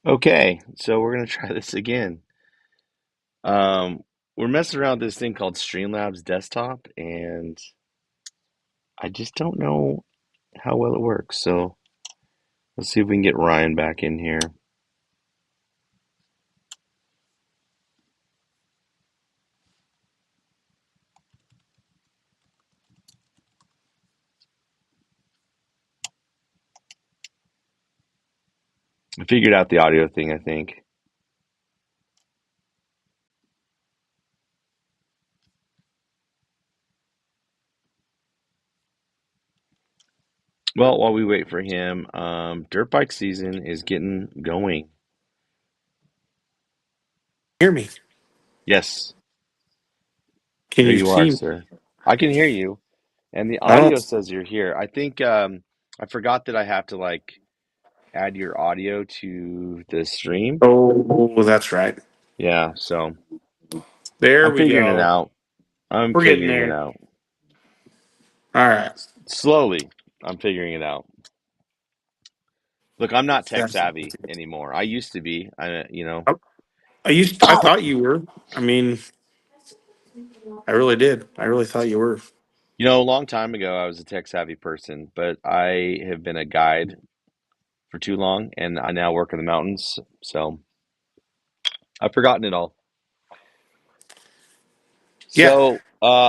Okay, so we're gonna try this again. Um, we're messing around with this thing called Streamlabs Desktop, and I just don't know how well it works. So let's see if we can get Ryan back in here. I figured out the audio thing, I think. Well, while we wait for him, dirt bike season is getting going. Hear me? Yes, Can there you you are, see me? sir. I can hear you, and the I audio don't. says you're here. I think I forgot that I have to like add your audio to the stream. Oh, that's right. Yeah, so There I'm we figuring it go. out. I'm We're getting figuring it there. out. All right. Slowly, I'm figuring it out. Look, I'm not tech That's. savvy anymore. I used to be. I, I thought you were. I mean, I really did. I really thought you were. A long time ago, I was a tech savvy person, but I have been a guide for too long, and I now work in the mountains, so I've forgotten it all. Yeah, So,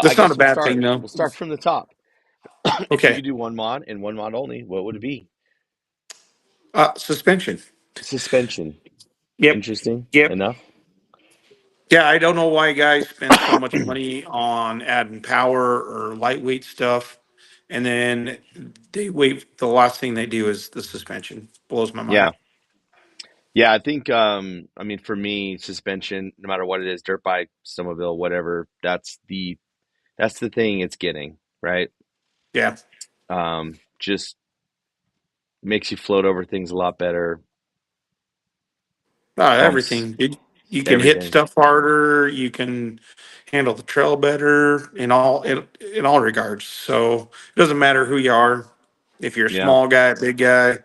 I that's not a guess we'll bad start. thing, though. We'll start from the top. If you Okay. could do one mod and one mod only, what would it be? Suspension. Suspension. Yep. Interesting Yep. enough. Yeah, I don't know why guys spend so much money on adding power or lightweight stuff, and then they wait. The last thing they do is the suspension. Blows my Yeah. mind. Yeah, I think I mean for me, suspension, no matter what it is, dirt bike, snowmobile, whatever, that's the thing it's getting, right? Yeah. Just makes you float over things a lot better, bumps, Everything. You can hit everything. stuff harder. You can handle the trail better in all regards. So it doesn't matter who you are, if you're a Yeah. small guy, big guy,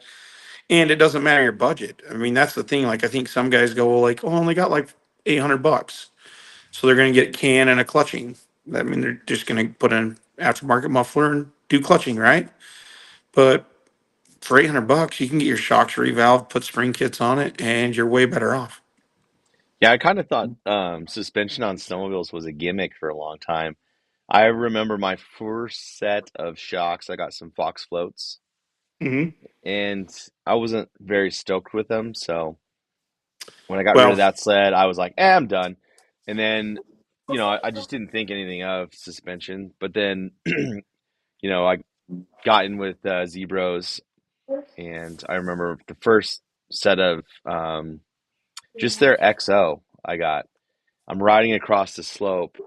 and it doesn't matter your budget. I mean, that's the thing. Like I think some guys go, well, like, oh, I only got like $800, so they're going to get a can and a clutching. I mean, they're just going to put an aftermarket muffler and do clutching, right? But for $800, you can get your shocks revalved, put spring kits on it, and you're way better off. Yeah, I kind of thought suspension on snowmobiles was a gimmick for a long time. I remember my first set of shocks, I got some Fox floats, Hmm. and I wasn't very stoked with them, so when I got rid of Well, that sled, I was like, I'm done. And then, I just didn't think anything of suspension. But then, I got in with Zebros, and I remember the first set of just their XO I got. I'm riding across the slope,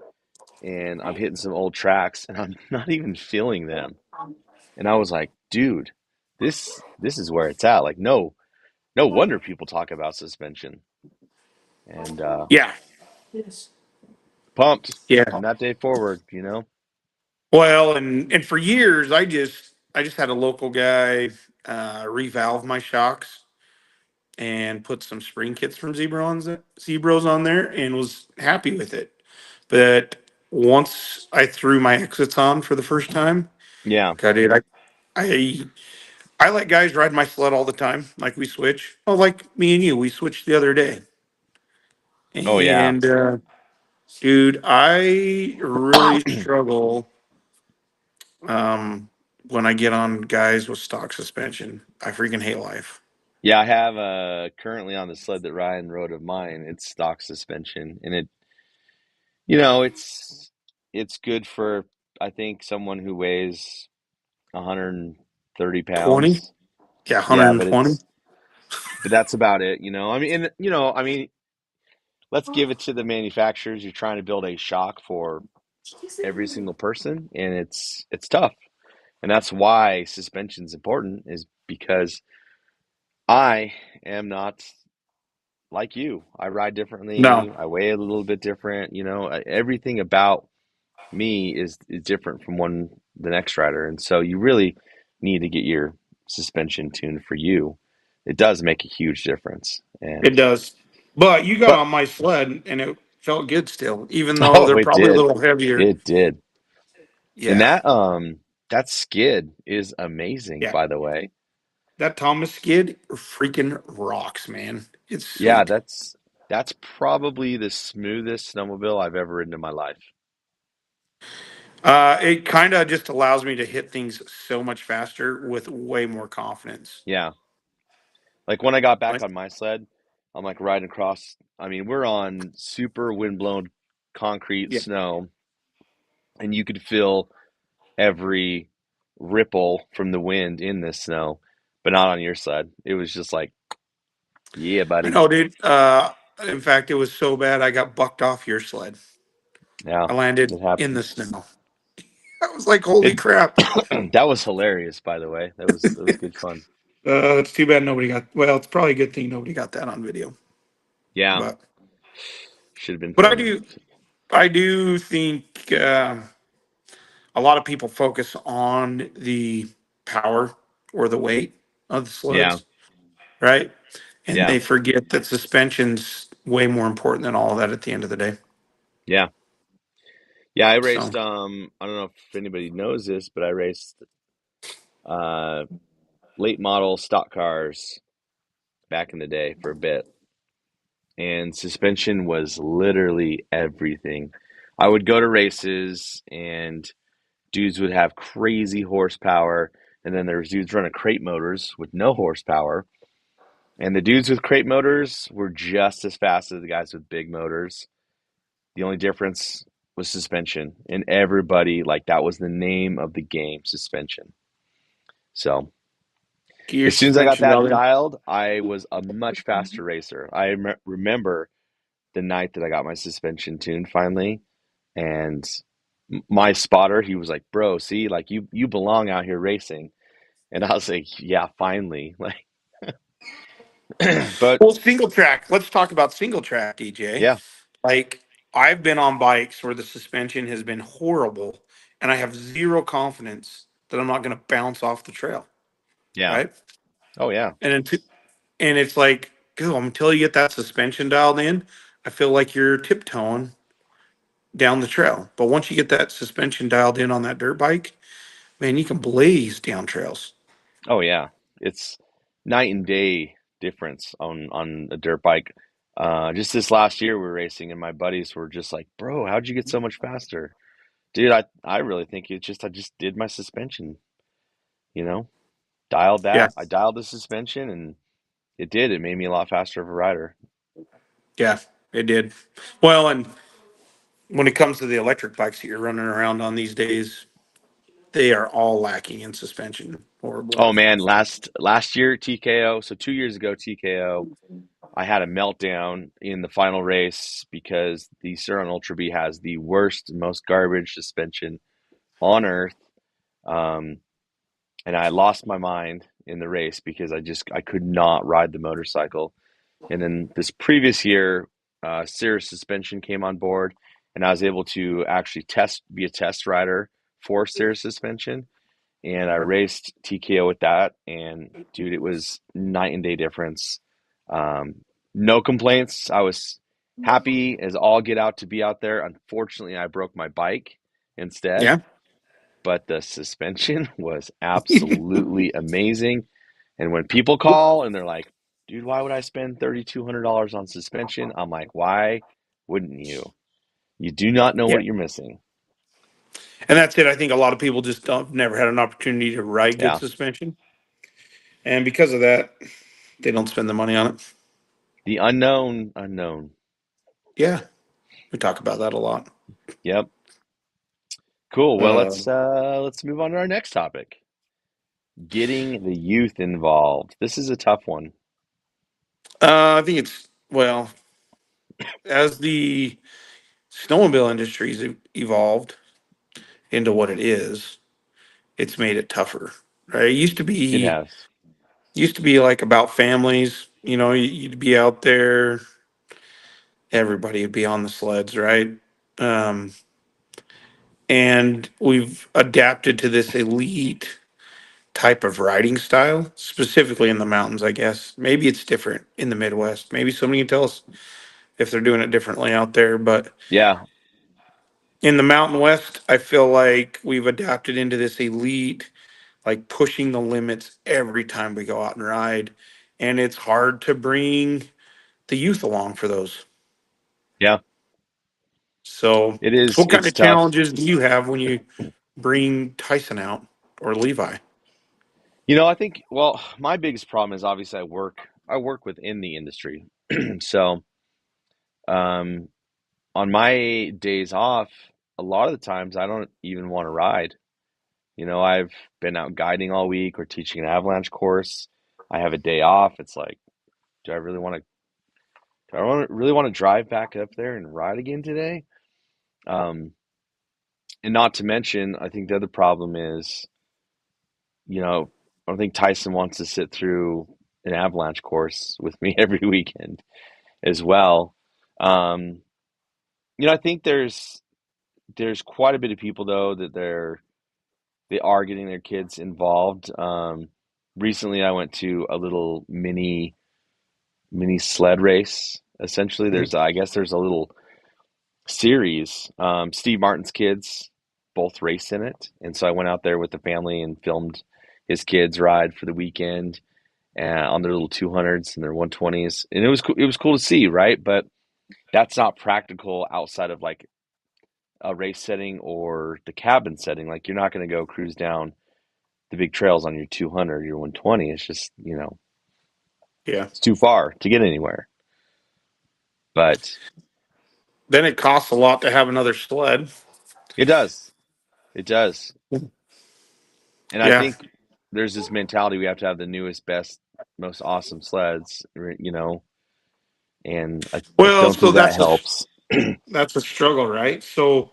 and I'm hitting some old tracks, and I'm not even feeling them. And I was like, dude, this is where it's at. Like, no wonder people talk about suspension. And yeah, pumped yeah. from that day forward. Well, and for years, I just had a local guy revalve my shocks and put some spring kits from Zebros on there, and was happy with it. But once I threw my exits on for the first time, Yeah. God, dude, I I let guys ride my sled all the time. Like we switch. Oh, like me and you, we switched the other day, Oh yeah. and dude, I really struggle when I get on guys with stock suspension. I freaking hate life. Yeah, I have currently on the sled that Ryan rode of mine, it's stock suspension and it's good for I think someone who weighs 130 20? pounds. Yeah, Yeah, but 120. that's about it. I mean, and I mean, let's give it to the manufacturers. You're trying to build a shock for every single person and it's tough. And that's why suspension's important is because I am not like you. I ride No. differently. I weigh a little bit different. Everything about me is different from the next rider, and so you really need to get your suspension tuned for you. it does make a huge difference. It And does. But you got but on my sled and it felt good still, even though oh, they're it probably a did, little heavier. it did. And Yeah. that skid is amazing, Yeah. by the way. That Thomas skid freaking rocks, man. It's Yeah, sweet. that's probably the smoothest snowmobile I've ever ridden in my life. It kind of just allows me to hit things so much faster with way more confidence. Yeah. Like when I got back Like, on my sled, I'm like riding across. I mean, we're on super windblown concrete yeah. snow, and you could feel every ripple from the wind in this snow, but not on your sled. It was just like, yeah, I buddy. know, dude. In fact, it was so bad I got bucked off your sled. Yeah, I landed it in the happens. snow. I was like, holy It crap. that was hilarious, by the way. That was good fun. It's too bad nobody got. Well, it's probably a good thing nobody got that on video. Yeah, But should have been but I filming. do I do think a lot of people focus on the power or the weight of the Yeah, sleds, right? And yeah, they forget that suspension's way more important than all of that at the end of the day. yeah, yeah. I So raced. I don't know if anybody knows this, but I raced uh, late model stock cars back in the day for a bit, and suspension was literally everything. I would go to races, and dudes would have crazy horsepower, and then there's dudes running crate motors with no horsepower. And the dudes with crate motors were just as fast as the guys with big motors. The only difference was suspension. And everybody, like, that was the name of the game, suspension. So gear as soon as I got suspension that dialed dialed, I was a much faster racer. I remember the night that I got my suspension tuned finally. And my spotter, he was like, "Bro, see, like you belong out here racing." And I was like, "Yeah, finally." Like, but Well, single track. Let's talk about single track, DJ. yeah, Like, I've been on bikes where the suspension has been horrible, and I have zero confidence that I'm not going to bounce off the trail, yeah, right? oh yeah, And and it's like, go until you get that suspension dialed in. I feel like you're tiptoeing down the trail, but once you get that suspension dialed in on that dirt bike, man, you can blaze down trails. oh yeah. It's night and day difference on a dirt bike. Just this last year we were racing, and my buddies were just like, "Bro, how'd you get so much faster?" Dude, I really think it's just I just did my suspension, you know, dialed Yeah, that. I dialed the suspension, and it did. It made me a lot faster of a rider. yeah, it did. Well, and when it comes to the electric bikes that you're running around on these days, they are all lacking in suspension horribly. Oh man, last year TKO, so 2 years ago TKO, I had a meltdown in the final race because the Searle Ultra B has the worst, most garbage suspension on earth. Um, and I lost my mind in the race because I could not ride the motorcycle. And then this previous year, Slayerz suspension came on board, and I was able to actually be a test rider for Slayerz suspension. And I raced TKO with that, and dude, it was night and day difference. Um, no complaints. I was happy as all get out to be out there. Unfortunately, I broke my bike instead, Yeah. but the suspension was absolutely amazing. And when people call and they're like, dude, why would I spend $3,200 on suspension? I'm like, why wouldn't you? You do not know Yeah. what you're missing. And that's it. I think a lot of people just don't never had an opportunity to ride good Yeah. suspension. And because of that, they don't spend the money on it. The unknown, unknown. Yeah. We talk about that a lot. Yep. Cool. Well, Uh, let's move on to our next topic. Getting the youth involved. This is a tough one. I think it's, well, as the snowmobile industry's evolved into what it is, it's made it tougher. Right? It It has. used to be like about families. You know, you'd be out there, everybody would be on the sleds, right? Um, and we've adapted to this elite type of riding style, specifically in the mountains, I guess. Maybe it's different in the Midwest. Maybe somebody can tell us if they're doing it differently out there. But Yeah, in the Mountain West, I feel like we've adapted into this elite, like pushing the limits every time we go out and ride. And it's hard to bring the youth along for those. yeah, So, it is. what kind It's of tough. challenges do you have when you bring Tyson out or Levi? I think, well, my biggest problem is obviously I work within the industry. So, um, on my days off, a lot of the times I don't even want to ride. I've been out guiding all week or teaching an avalanche course. I have a day off. It's like, do I really want to, really want to drive back up there and ride again today? Um, and not to mention, I think the other problem is, I don't think Tyson wants to sit through an avalanche course with me every weekend as well. Um, I think there's quite a bit of people though that they are getting their kids involved. Recently, I went to a little mini sled race. Essentially, I guess there's a little series. Steve Martin's kids both race in it, and so I went out there with the family and filmed his kids ride for the weekend on their little 200s and their 120s, and it was cool to see, right? But that's not practical outside of like a race setting or the cabin setting. Like you're not going to go cruise down the big trails on your 200, your 120. It's just, Yeah. it's too far to get anywhere. But Then it costs a lot to have another sled. it does. It does. And I Yeah. think there's this mentality we have to have the newest, best, most awesome sleds, and I Well, don't so think that helps. that's a struggle, right? So,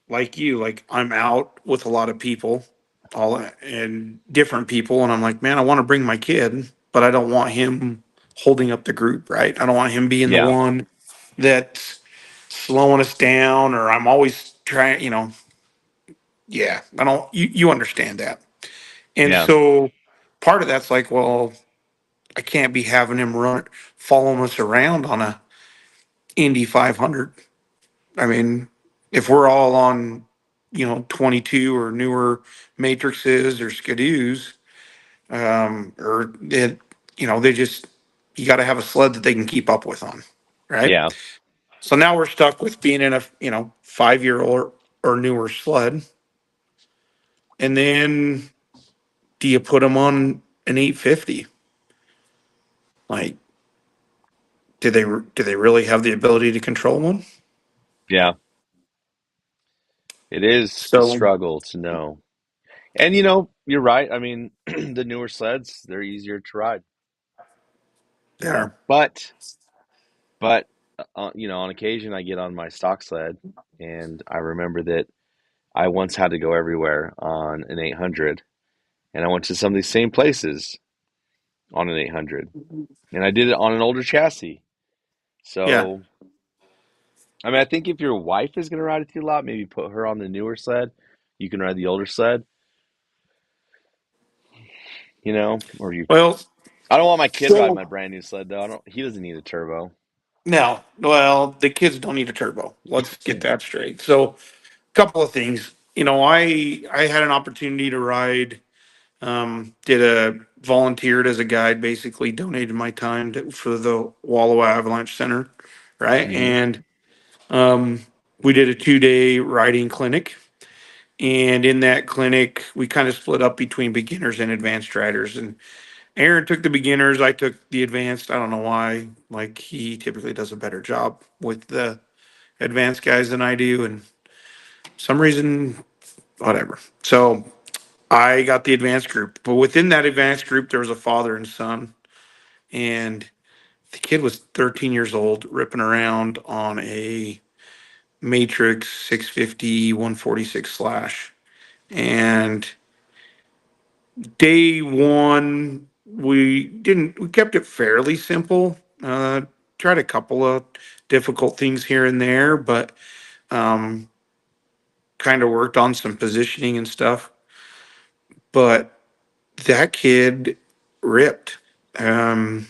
like you, like I'm out with a lot of people, all and different people, and I'm like, man, I want to bring my kid, but I don't want him holding up the group, right? I don't want him being the Yeah. one that's slowing us down, or I'm always trying, yeah, I don't, you understand that. And Yeah. so part of that's like, well, I can't be having him following us around on a Indy 500. I mean, if we're all on, 22 or newer matrices or skidoos, or it, they just, you got to have a sled that they can keep up with on, right? Yeah. So now we're stuck with being in a, 5 year or newer sled. And then do you put them on an 850? Like, do they really have the ability to control one? Yeah. It is a So struggle to know. And you're right. I mean, the newer sleds, they're easier to ride. there, But on occasion I get on my stock sled and I remember that I once had to go everywhere on an 800 and I went to some of these same places on an 800 and I did it on an older chassis. yeah. So, I mean, I think if your wife is going to ride with you a lot, maybe put her on the newer sled. You can ride the older sled, or Well, I don't want my kid riding so my brand new sled though. He doesn't need a turbo. no, well, the kids don't need a turbo. Let's get that straight. So, a couple of things. I had an opportunity to ride. Did a volunteered as a guide, basically donated my time for the Wallowa Avalanche Center, right? Hmm. And um, we did a 2 day riding clinic. And in that clinic, we kind of split up between beginners and advanced riders. And Aaron took the beginners, I took the advanced. I don't know why. Like he typically does a better job with the advanced guys than I do, and some reason, whatever. So I got the advanced group, but within that advanced group, there was a father and son, and the kid was 13 years old, ripping around on a Matrix 650 146 slash, and day one, we kept it fairly simple. Tried a couple of difficult things here and there, but um, kind of worked on some positioning and stuff. But that kid ripped. Um,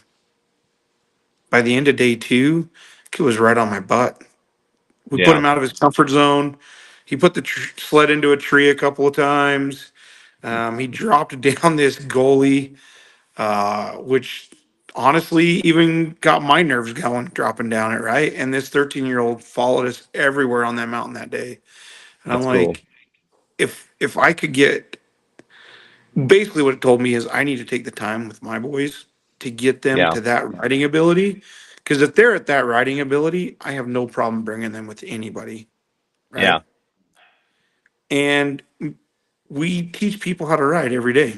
by the end of day two, kid was right on my butt. We put Yeah, him out of his comfort zone. He put the sled into a tree a couple of times. He dropped down this goalie, which honestly even got my nerves going dropping down it, right? And this 13-year-old followed us everywhere on that mountain that day. And I'm that's cool. like, if I could get basically what it told me is I need to take the time with my boys to get them Yeah, to that riding ability. Because if they're at that riding ability, I have no problem bringing them with anybody, yeah, right? And we teach people how to ride every day,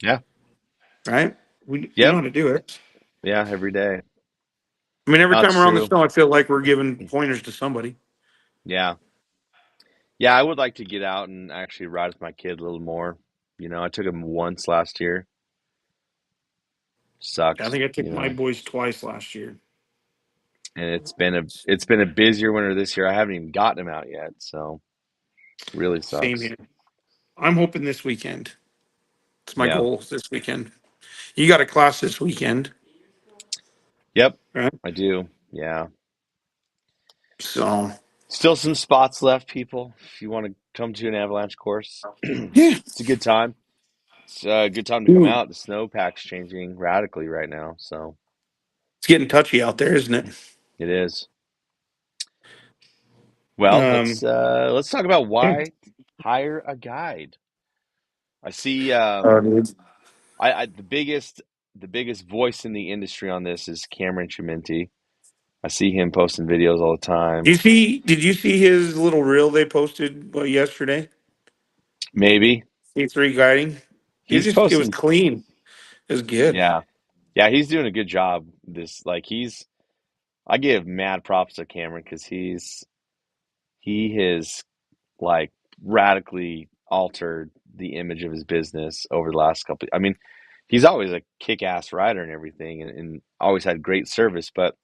yeah, right? We know yep, how to do it. yeah. Every day. I mean, every That's time we're on the true. snow, I feel like we're giving pointers to somebody. Yeah, yeah. I would like to get out and actually ride with my kid a little more. I took him once last year. I Sucked, think I took my boys twice last year. and it's been a busier winter this year. I haven't even gotten him out yet, so really Same sucks. here. I'm hoping this weekend. It's my Yeah. goal this weekend. You got a class this weekend, Yep. right? I do. Yeah. So, Still some spots left, people. If you want to come to an avalanche course, yeah. it's a good time. It's a good time to come Ooh, out. The snowpack's changing radically right now, so it's getting touchy out there, isn't it? it is. Well, Um, let's talk about yeah. why hire a guide. I see. Dude. The biggest voice in the industry on this is Cameron Chiminti. I see him posting videos all the time. Did you see his little reel they posted yesterday? Maybe C3 guiding. he's It was posting. clean. It was good. Yeah, yeah, he's doing a good job. I give mad props to Cameron because he has like radically altered the image of his business over the last couple. I mean, he's always a kick-ass rider and everything, and always had great service, but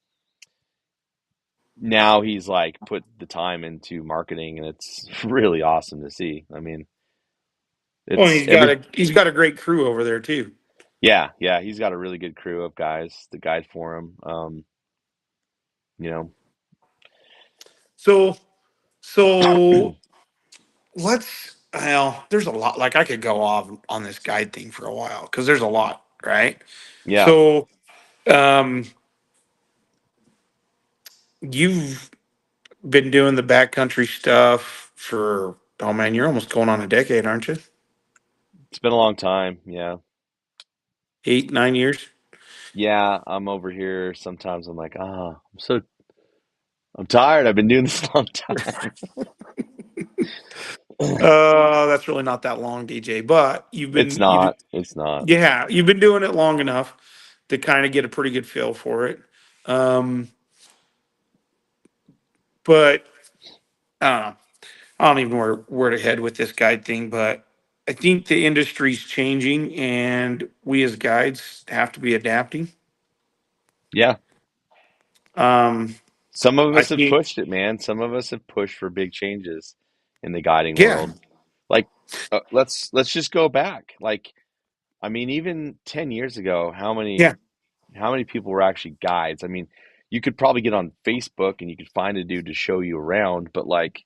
now he's like put the time into marketing, and it's really awesome to see. I mean, Well, it's every he's got a great crew over there too. yeah, yeah, he's got a really good crew of guys to guide for him. You know, So so let's there's a lot, like I could go off on this guide thing for a while because there's a lot, right? yeah, So um you've been doing the backcountry stuff for, oh man, you're almost going on a decade, aren't you? it's been a long time. Yeah, 8, 9 years. yeah, I'm over here. Sometimes I'm like, I'm tired. I've been doing this a long time. That's really not that long, DJ, but It's not. It's not. you've been doing it long enough to kind of get a pretty good feel for it. Um, but I don't know. I don't even know where to head with this guide thing, but I think the industry's changing and we as guides have to be adapting. Yeah. Um, Some of I us have think, pushed it, man. Some of us have pushed for big changes in the guiding yeah, world. Like, let's just go back. Like, I mean, even 10 years ago, yeah, how many people were actually guides? I mean, you could probably get on Facebook and you could find a dude to show you around, but like,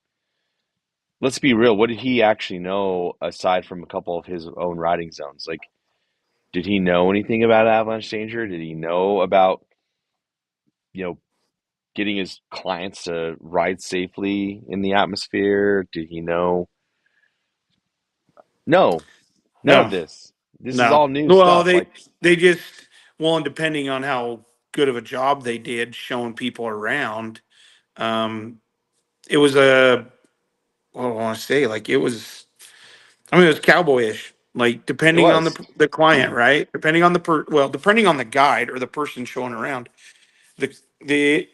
let's be real. What did he actually know aside from a couple of his own riding zones? Like, did he know anything about avalanche danger? Did he know about, you know, getting his clients to ride safely in the atmosphere? Did he know? No, none of no, this. This is no. all new Well, stuff. Like, they just, well, and depending on how good of a job they did showing people around, um, it was what do I want to say? Like it was, I mean, it was cowboyish. Like it depending on was. the client, right? Depending on depending on the guide or the person showing around, the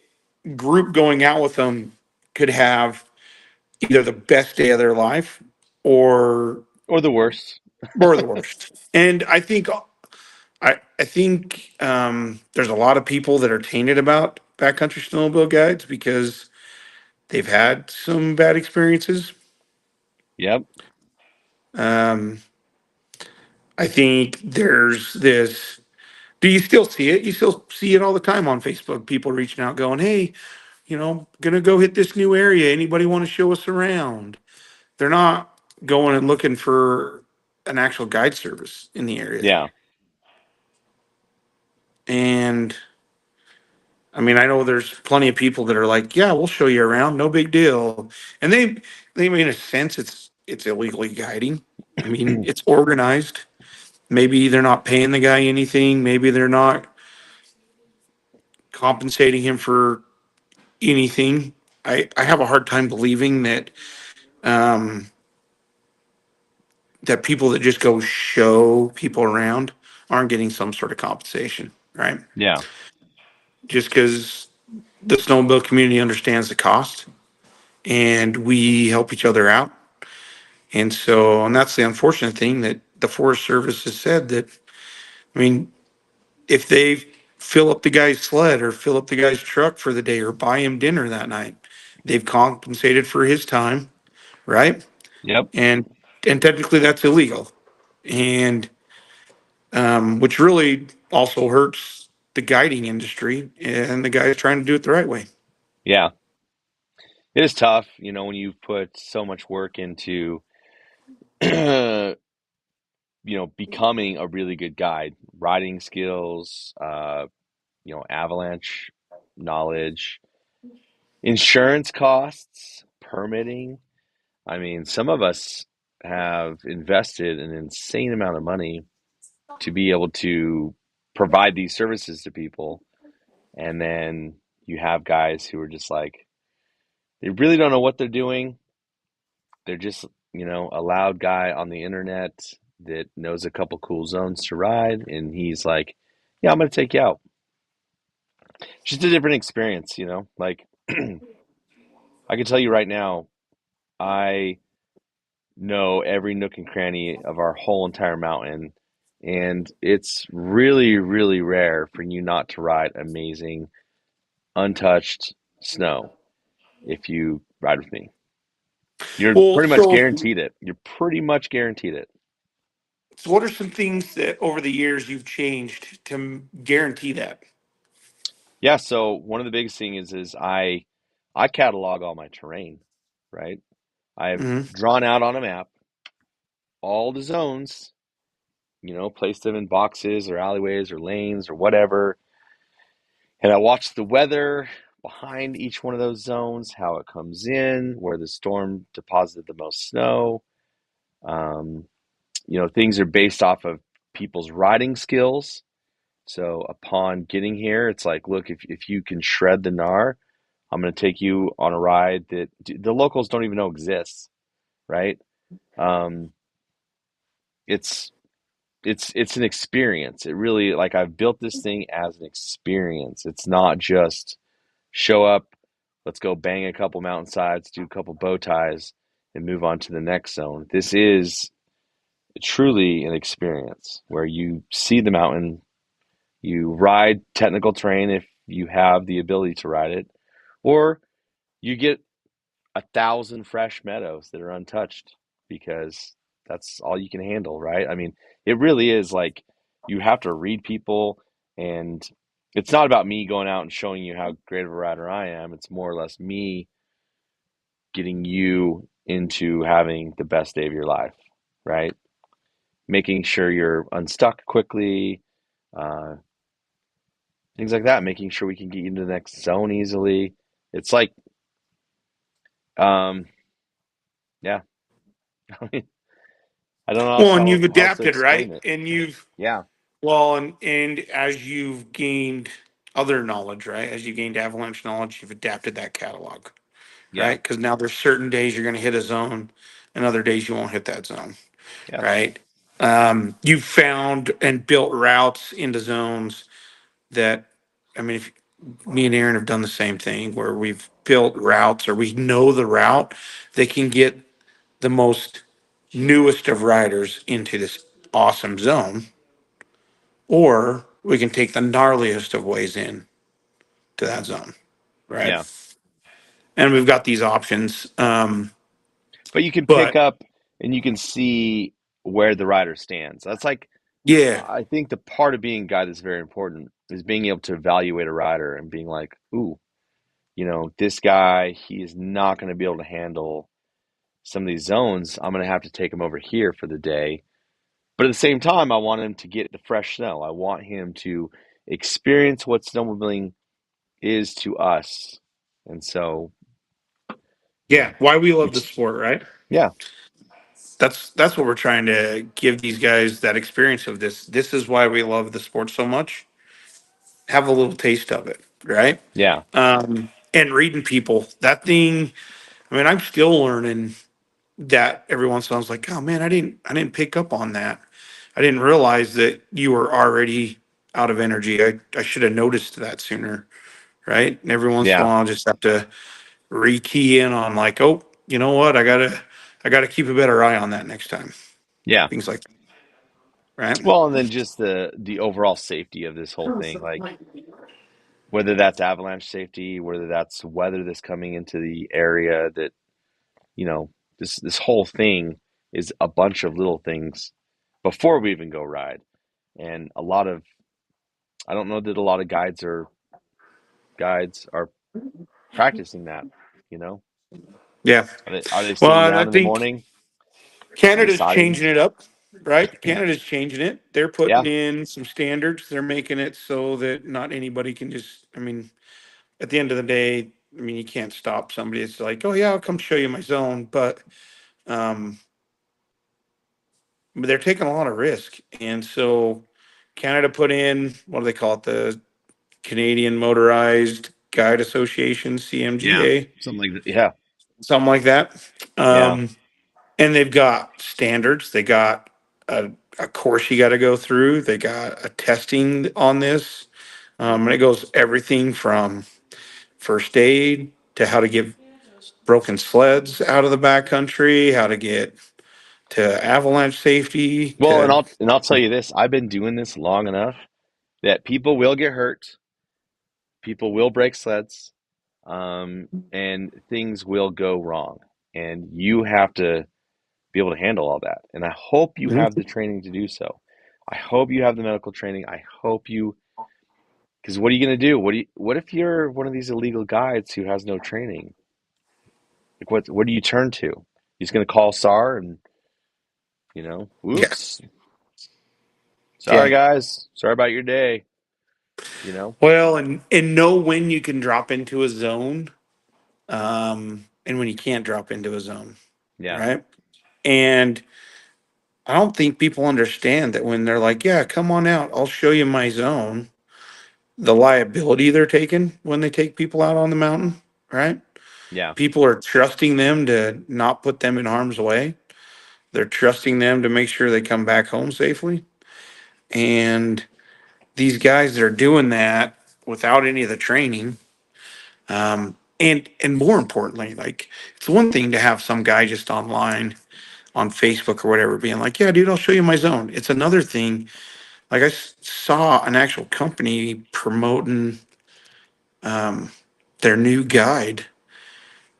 group going out with them could have either the best day of their life or Or the worst. the worst. And I think there's a lot of people that are tainted about backcountry snowmobile guides because they've had some bad experiences. Yep. Um, I think there's this. Do you still see it? You still see it all the time on Facebook. People reaching out, going, "Hey, gonna go hit this new area. Anybody want to show us around?" They're not going and looking for an actual guide service in the area. Yeah, And I mean, I know there's plenty of people that are like, "Yeah, we'll show you around, no big deal." And they in a sense, it's illegally guiding. I mean, it's organized. Maybe they're not paying the guy anything. Maybe they're not compensating him for anything. I have a hard time believing um, that people that just go show people around aren't getting some sort of compensation, right? yeah, Just because the snowmobile community understands the cost and we help each other out. And that's the unfortunate thing that the Forest Service has said that, I mean, if they fill up the guy's sled or fill up the guy's truck for the day or buy him dinner that night, they've compensated for his time, right? yep, And and technically that's illegal, and which really also hurts the guiding industry and the guys trying to do it the right way. yeah. It is tough, when you put so much work into, becoming a really good guide, riding skills, avalanche knowledge, insurance costs, permitting. I mean, some of us have invested an insane amount of money to be able to provide these services to people. And then you have guys who are just like, they really don't know what they're doing. They're just, a loud guy on the internet that knows a couple cool zones to ride. And he's like, yeah, I'm going to take you out. Just a different experience, Like, I can tell you right now, I know every nook and cranny of our whole entire mountain. And it's really, really rare for you not to ride amazing, untouched snow if you ride with me. You're Well, pretty much guaranteed it. You're pretty much guaranteed it. so what are some things that over the years you've changed to guarantee that? Yeah, so one of the biggest things is I catalog all my terrain, right? I've Hmm. drawn out on a map all the zones, placed them in boxes or alleyways or lanes or whatever. And I watch the weather behind each one of those zones, how it comes in, where the storm deposited the most snow. Um, things are based off of people's riding skills. So upon getting here, it's like, look, if you can shred the gnar, I'm going to take you on a ride that the locals don't even know exists, right? Um, it's it's an experience. It really, like, I've built this thing as an experience. It's not just show up, let's go bang a couple mountainsides, do a couple bow ties, and move on to the next zone. This is truly an experience where you see the mountain, you ride technical terrain if you have the ability to ride it, or you get 1,000 fresh meadows that are untouched because that's all you can handle, right? I mean, it really is like you have to read people, and it's not about me going out and showing you how great of a rider I am. It's more or less me getting you into having the best day of your life, right? Making sure you're unstuck quickly, uh, things like that, making sure we can get you into the next zone easily. It's like, um, yeah, I mean, I don't know Well, and how you've else to adapted, explain right? it. And you've Yeah, well, and as you've gained other knowledge, right? As you gained avalanche knowledge, you've adapted that catalog, yeah, right? Because now there's certain days you're going to hit a zone, and other days you won't hit that zone, yeah, right? You've found and built routes into zones that, I mean, if me and Aaron have done the same thing where we've built routes or we know the route that can get the most newest of riders into this awesome zone, or we can take the gnarliest of ways in to that zone, right? yeah. And we've got these options. But you can pick But up and you can see. where the rider stands. That's like, Yeah, I think the part of being a guide that's very important is being able to evaluate a rider and being like, ooh, this guy, he is not going to be able to handle some of these zones. I'm going to have to take him over here for the day. But at the same time, I want him to get the fresh snow. I want him to experience what snowmobiling is to us. And so, yeah. Why we you love the t- sport, right? yeah, That's what we're trying to give these guys, that experience of this. This is why we love the sport so much. Have a little taste of it, right? yeah, And reading people, that thing. I mean, I'm still learning that every once in a while. I was like, oh man, I didn't pick up on that. I didn't realize that you were already out of energy. I should have noticed that sooner, right? And every once in a yeah, while, I just have to rekey in on like, oh, you know what? I gotta keep a better eye on that next time. yeah. Things like that, right? Well, and then just the overall safety of this whole thing, like whether that's avalanche safety, whether that's weather that's coming into the area that, you know, this whole thing is a bunch of little things before we even go ride. And I don't know that a lot of guides are practicing that, you know? Yeah. Are they sitting Well, and I down in the think morning and Canada's deciding? changing it up, right? Canada's changing it. They're putting Yeah, in some standards. They're making it so that not anybody can just, I mean, at the end of the day, I mean, you can't stop somebody. It's like, oh yeah, I'll come show you my zone, um, but they're taking a lot of risk, and so Canada put in, what do they call it, the Canadian Motorized Guide Association, yeah, CMGA, something like that. Yeah, something like that. yeah. Um, and they've got standards. They got a course you got to go through. They got a testing on this, and it goes everything from first aid to how to get broken sleds out of the backcountry, how to get to avalanche safety, Well, and to I'll tell you this: I've been doing this long enough that people will get hurt, people will break sleds, and things will go wrong, and you have to be able to handle all that. And I hope you have the training to do so. I hope you have the medical training. I hope you, because what are you going to do? What if you're one of these illegal guides who has no training? Like what do you turn to? You're just going to call SAR and, yeah, oops, sorry yeah. guys, sorry about your day, you know? Well, and know when you can drop into a zone, and when you can't drop into a zone, Yeah, right? And I don't think people understand that when they're like, "Yeah, come on out, I'll show you my zone." The liability they're taking when they take people out on the mountain, right? yeah, People are trusting them to not put them in harm's way. They're trusting them to make sure they come back home safely. And these guys that are doing that without any of the training, and more importantly, like it's one thing to have some guy just online on Facebook or whatever being like, "Yeah, dude, I'll show you my zone." It's another thing. Like saw an actual company promoting their new guide,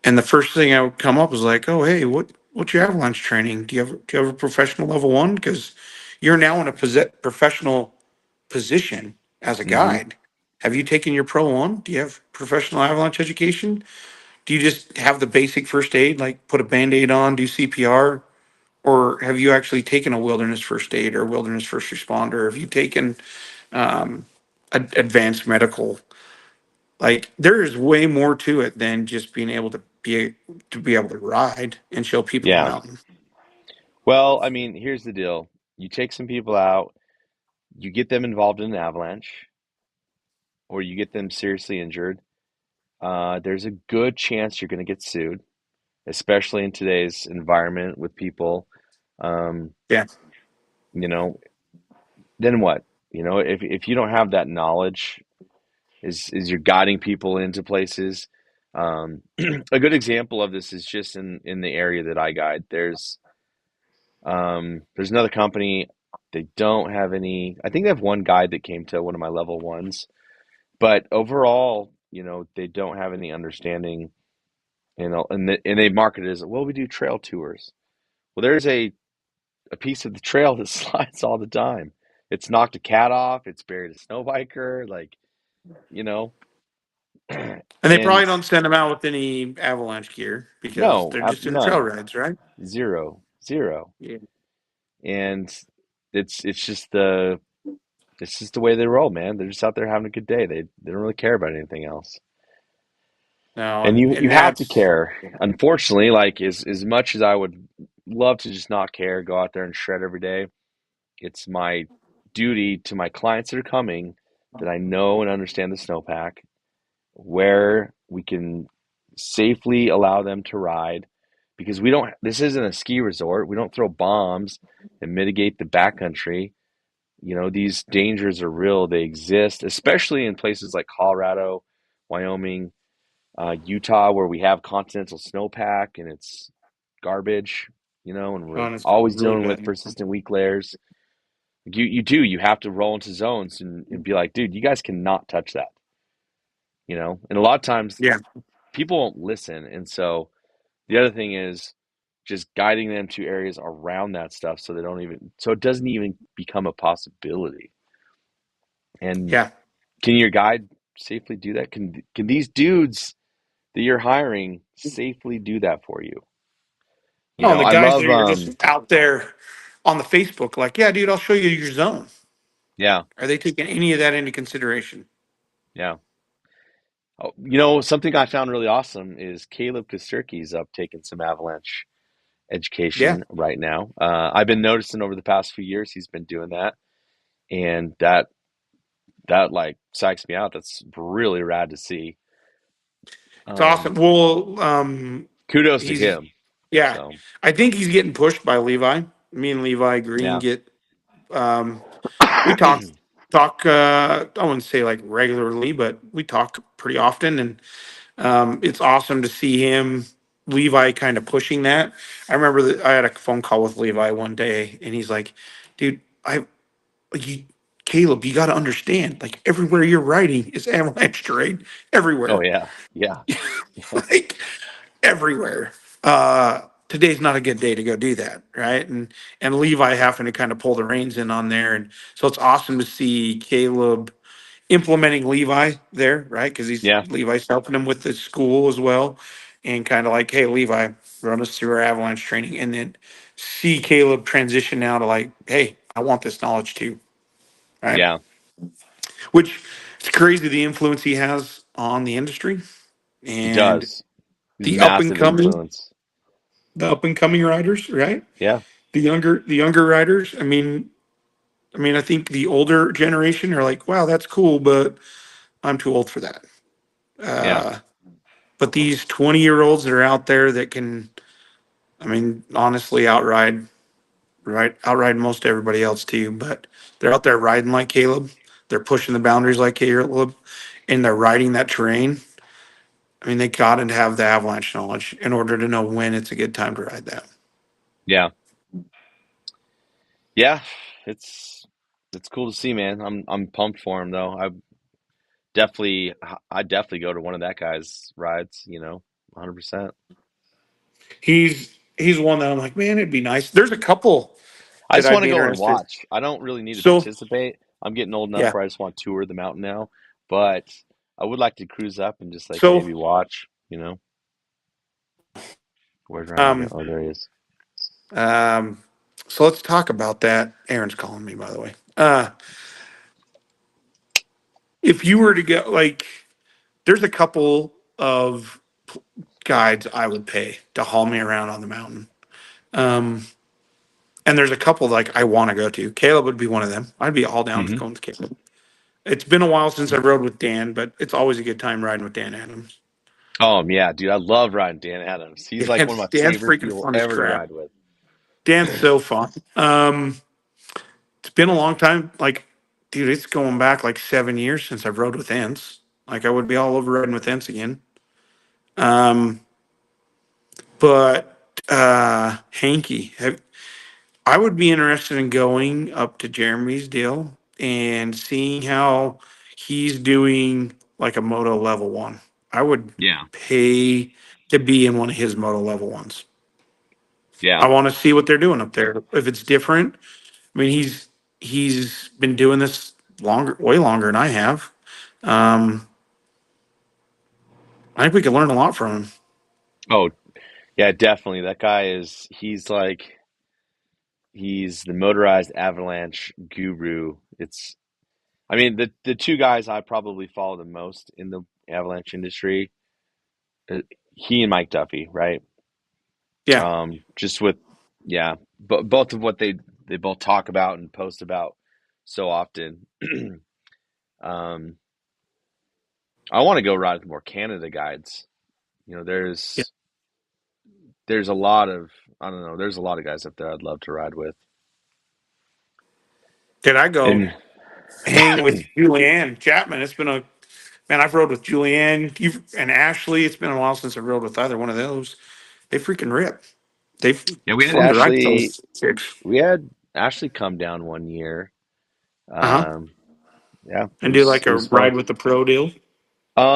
and the first thing I would come up was like, "Oh, hey, what's your avalanche training? Do you have a professional level one? Because you're now in a professional position as a mm-hmm, guide. Have you taken your pro one? Do you have professional avalanche education? Do you just have the basic first aid, like put a band-aid on, do CPR? Or have you actually taken a wilderness first aid or wilderness first responder? Have you taken advanced medical? Like there is way more to it than just being able to be able to ride and show people the yeah. mountain. Well, I mean, here's the deal. You take some people out, you get them involved in an avalanche, or you get them seriously injured. There's a good chance you're going to get sued, especially in today's environment with people. Um, Yeah. you know, then what? If you don't have that knowledge, is you're guiding people into places. A good example of this is just in the area that I guide. There's another company. They don't have any. I think they have one guide that came to one of my level ones, but overall, they don't have any understanding. And they market it as, well, we do trail tours. Well, there's a a piece of the trail that slides all the time. It's knocked a cat off. It's buried a snow biker. Like, you know, And they and probably don't send them out with any avalanche gear because no, they're just doing trail none, rides, right? zero, zero. Yeah. And it's just the way they roll, man. They're just out there having a good day. They don't really care about anything else. No, And you and have to that's care. Unfortunately, like as much as I would love to just not care, go out there and shred every day, it's my duty to my clients that are coming that I know and understand the snowpack, where we can safely allow them to ride, because we don't this isn't a ski resort. We don't throw bombs and mitigate the backcountry. These dangers are real. They exist, especially in places like Colorado, Wyoming, Utah, where we have continental snowpack and it's garbage, and we're honestly always really dealing with bad. persistent weak layers. You have to roll into zones and be like, dude, you guys cannot touch that. And a lot of times Yeah. people won't listen. And so the other thing is just guiding them to areas around that stuff so it doesn't even become a possibility. And Yeah. can your guide safely do that? Can these dudes that you're hiring safely do that for you? Oh, and the I guys love that are just out there on the Facebook, like, yeah, dude, I'll show you your zone. yeah, Are they taking any of that into consideration? yeah. Oh, something I found really awesome is Caleb Kosturki's up taking some avalanche Yeah. education right now. I've been noticing over the past few years he's been doing that, and that like psychs me out. That's really rad to see. It's awesome. Um, Well, Kudos to he's him. yeah. So I think he's getting pushed by Levi. Me and Levi Green yeah, get um we talk I wouldn't say like regularly, but we talk pretty often, and it's awesome to see him, Levi, kind of pushing that. I remember that I had a phone call with Levi one day, and he's like, "Dude, you, Caleb, you got to understand, like everywhere you're riding is avalanche terrain, oh everywhere, yeah, yeah, like everywhere. Today's not a good day to go do that, right?" And Levi having to kind of pull the reins in on there, and so it's awesome to see Caleb implementing Levi there, right? Because he's yeah, Levi's helping him with the school as well, and kind of like, hey, Levi, run us through our avalanche training, and then see Caleb transition now to like, hey, I want this knowledge too, right? yeah. Which it's crazy the influence he has on the industry He and does. He's the up and massive coming, influence. riders, right? Yeah, The younger riders. I think the older generation are like, wow, that's cool, but I'm too old for that. yeah, Uh, But these 20-year-olds that are out there that can, honestly, outride most everybody else too. But they're out there riding like Caleb. They're pushing the boundaries like Caleb, and they're riding that terrain. They got to have the avalanche knowledge in order to know when it's a good time to ride that. yeah, yeah. It's it's cool to see, man. I'm pumped for him though. I definitely go to one of that guy's rides. 100%. He's one that I'm like, man, it'd be nice. There's a couple I that just I'd want to be go and interested. watch. I don't really need to So participate. I'm getting old enough yeah, where I just want to tour the mountain now. But I would like to cruise up and just like so maybe watch. Where's Ryan go? um Oh, there he is. um so let's talk about that. Aaron's calling me, by the way. If you were to go, like, there's a couple of guides I would pay to haul me around on the mountain. Um, and there's a couple like I want to go to. Caleb would be one of them. I'd be all down with Hmm. going with Caleb. It's been a while since I rode with Dan, but it's always a good time riding with Dan Adams. Oh yeah, dude, I love riding Dan Adams. He's like one of my Dan's favorite freaking people fun as ever to crap. ride with. Dan's so fun. It's been a long time. Like, dude, it's going back like 7 years since I've rode with Ents. Like, I would be all over riding with Ents again. Um, but Hanky, I would be interested in going up to Jeremy's deal and seeing how he's doing like a moto level one. I would Yeah. pay to be in one of his moto level ones. Yeah. I want to see what they're doing up there. If it's different, I mean, he's been doing this longer, way longer than I have. Um, I think we could learn a lot from him. Oh, yeah, definitely. That guy is, he's the motorized avalanche guru. I mean, the two guys I probably follow the most in the avalanche industry, uh, he and Mike Duffy, right? Yeah. Just with, yeah, but both of what they both talk about and post about so often. Um, I want to go ride with more Canada guides. You know, Yeah. there's a lot of, I don't know, there's a lot of guys up there I'd love to ride with. Did I go And hang with Julianne Chapman? It's been a man. I've rode with Julianne and Ashley. It's been a while since I rode with either one of those. They freaking rip. They yeah, fun to ride with those kids. We had Ashley come down one year. Uh huh. Um, yeah, And do like it a was fun. ride with the pro deal.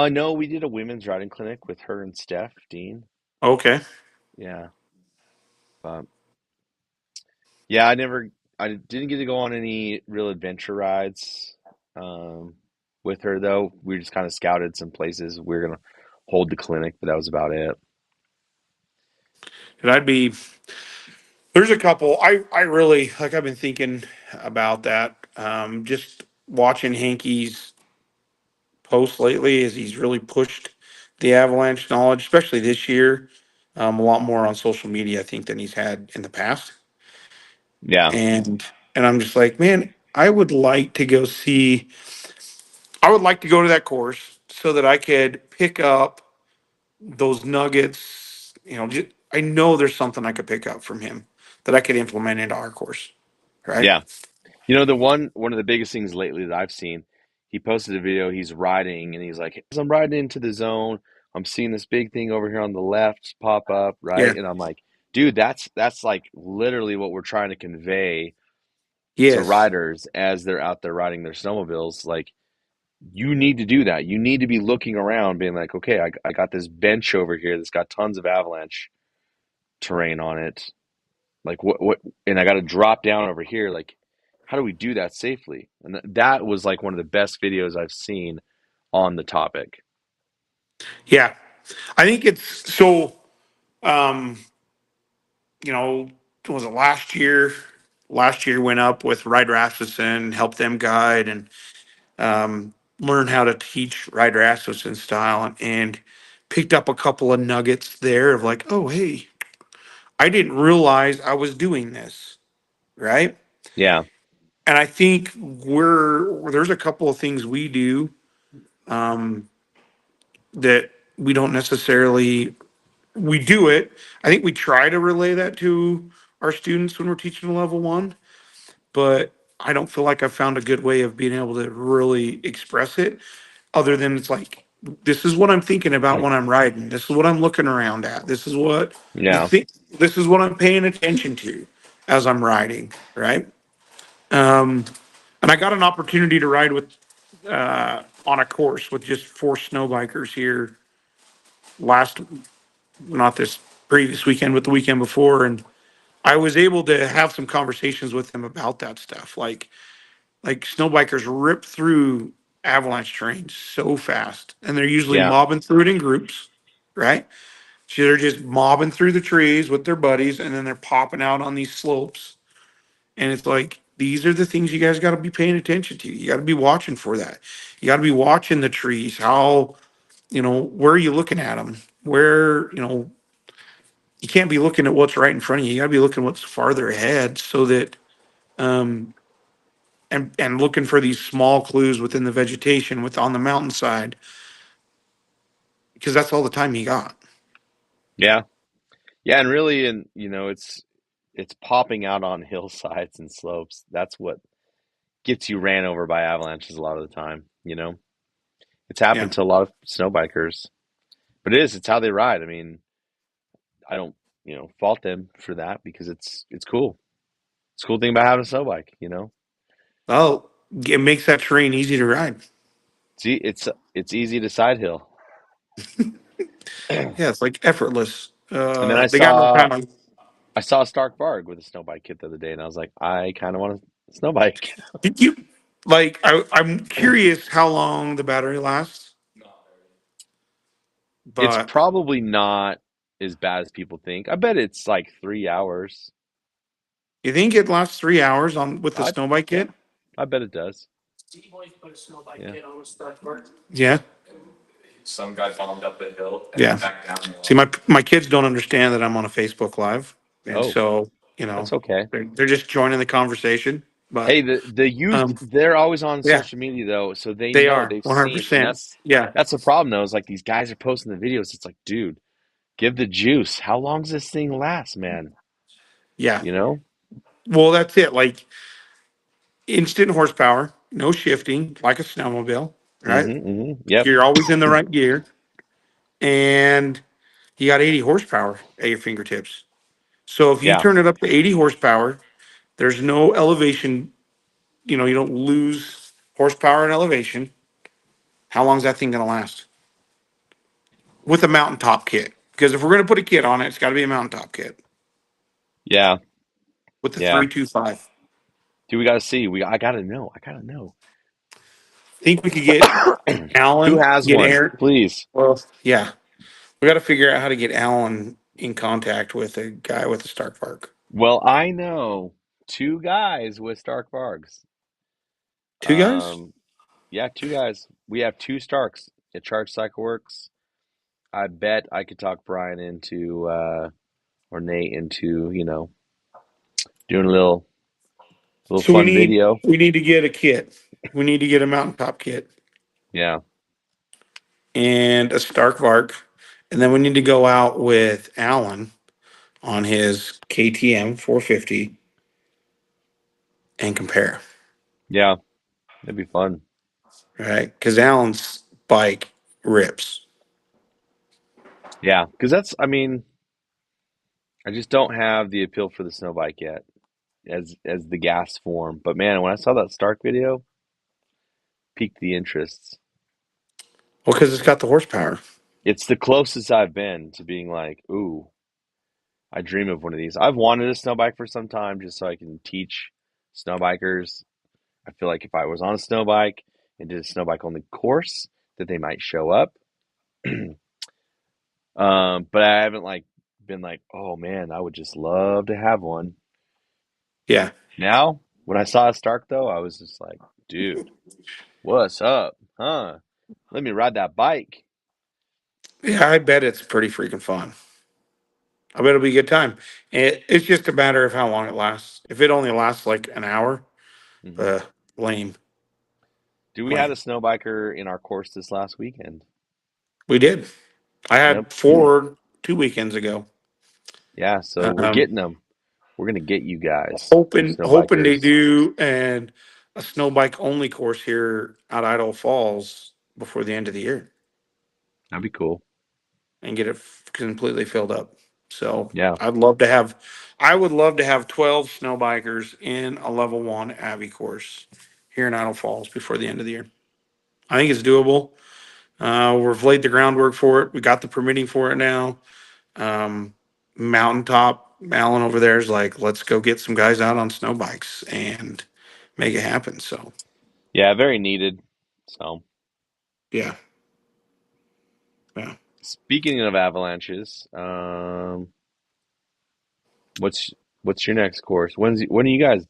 No, we did a women's riding clinic with her and Steph Dean. Okay. Yeah, but yeah, I didn't get to go on any real adventure rides um, with her though. We just kind of scouted some places. We were gonna hold the clinic, but that was about it. And I'd be there's a couple. I really like. I've been thinking about that. Just watching Hankey's posts lately as he's really pushed the Avalanche knowledge, especially this year. A lot more on social media, I think, than he's had in the past. Yeah, And I'm just like, man, I would like to go to that course so that I could pick up those nuggets. I know there's something I could pick up from him that I could implement into our course, right? yeah. You know, one of the biggest things lately that I've seen, he posted a video, he's riding and he's like, as I'm riding into the zone, I'm seeing this big thing over here on the left pop up, Yeah. right? And I'm like, dude, that's like literally what we're trying to convey to Yes. riders as they're out there riding their snowmobiles. Like, you need to do that. You need to be looking around, being like, okay, I got this bench over here that's got tons of avalanche terrain on it. Like and I got to drop down over here. Like, how do we do that safely? And that was like one of the best videos I've seen on the topic. Yeah. I think it's so. Um, you know, was it last year? Last year went up with Ryder Rasmussen, helped them guide and learn how to teach Ryder Rasmussen style, and picked up a couple of nuggets there of like, oh hey, I didn't realize I was doing this, right? Yeah, And I think there's a couple of things we do um, that we don't necessarily we do it. I think we try to relay that to our students when we're teaching level one, but I don't feel like I've found a good way of being able to really express it other than it's like, this is what I'm thinking about when I'm riding. This is what I'm looking around at. The yeah, thing, this is what I'm paying attention to as I'm riding, right? Um, and I got an opportunity to ride with on a course with just four snow bikers here last, not this previous weekend, but the weekend before, and I was able to have some conversations with them about that stuff. Like snow bikers rip through avalanche terrain so fast, and they're usually yeah, mobbing through it in groups, right? So they're just mobbing through the trees with their buddies, and then they're popping out on these slopes. And it's like, these are the things you guys got to be paying attention to. You got to be watching for that. You got to be watching the trees. How, where are you looking at them? Where, you can't be looking at what's right in front of you. You got to be looking what's farther ahead so that, um, and looking for these small clues within the vegetation with on the mountainside because that's all the time you got. yeah, yeah. And really, and you know, it's popping out on hillsides and slopes. That's what gets you ran over by avalanches a lot of the time. You know, it's Yeah. happened to a lot of snow bikers, but it's how they ride. I mean, I don't, fault them for that because it's cool. It's a cool thing about having a snow bike, you know. Well, it makes that terrain easy to ride. See, it's easy to side hill. Yeah, it's like effortless. And then They got no I pound. I saw a Stark Varg with a snow bike kit the other day, and I was like, I kind of want a snow bike. Did you like? I'm curious how long the battery lasts, It's but probably not as bad as people think. I bet it's like 3 hours. you think it lasts 3 hours on with the I snow bike kit? I bet it does. Yeah. Yeah. Some guy bombed up the hill. And yeah. Back down. See, my kids don't understand that I'm on a Facebook Live, and Oh, so that's okay. they're just joining the conversation. But Hey, the youth, um, they're always on yeah, social media though, so they they know, are they've seen, and 100%. Yeah, that's the problem though, is like these guys are posting the videos. It's like, dude, give the juice. How long does this thing last, man? yeah. You know? Well, that's it. Like instant horsepower, no shifting, like a snowmobile. Right? Yep. You're always in the right gear, and you got 80 horsepower at your fingertips. So if you Yeah. turn it up to 80 horsepower, there's no elevation. You don't lose horsepower and elevation. How long is that thing going to last with a mountaintop kit? Because if we're going to put a kit on it, it's got to be a mountaintop kit Yeah. with the Yeah. 325. Dude, we gotta see. I gotta know. I gotta know. Think we could get Who Alan, has get one? Aaron. Please. Well, yeah, we got to figure out how to get Alan in contact with a guy with a Stark Park. Well, I know two guys with Stark Vargs. Two guys? Um, yeah, two guys. We have two Starks at Charge Cycle Works. I bet I could talk Brian into or Nate into, doing a little So we fun need video. we need to get a kit. We need to get a mountaintop kit Yeah. and a Stark Vark, and then we need to go out with Alan on his KTM 450 and compare, Yeah. That'd be fun. right? Because Alan's bike rips. Yeah, because I mean, I just don't have the appeal for the snow bike yet as the gas form. But man, when I saw that Stark video, piqued the interests. Well, because it's got the horsepower. It's the closest I've been to being like, ooh, I dream of one of these. I've wanted a snow bike for some time just so I can teach snow bikers. I feel like if I was on a snow bike and did a snow bike only course, that they might show up. But I haven't like been like, oh man, I would just love to have one. Yeah, Now, when I saw a Stark though, I was just like, dude, what's up? Huh? Let me ride that bike. yeah. I bet it's pretty freaking fun. I bet it'll be a good time. It's just a matter of how long it lasts. If it only lasts like an hour, Hmm. uh, lame, Do we had lame. a snow biker in our course this last weekend? We did. I Yep. had four 2 weekends ago. Yeah, so we're Um, getting them. We're gonna get you guys, you hoping snow hoping they bikers. do and a snow bike only course here at Idaho Falls before the end of the year That'd be cool. and get it completely filled up. So Yeah, I would love to have 12 snow bikers in a level one Abbey course here in Idaho Falls before the end of the year. I think it's doable. We've laid the groundwork for it. We got the permitting for it now. Um, Mountaintop Alan over there is like, let's go get some guys out on snow bikes and make it happen. So yeah, very needed. So, yeah, yeah. speaking of avalanches, what's what's your next course? When are you guys?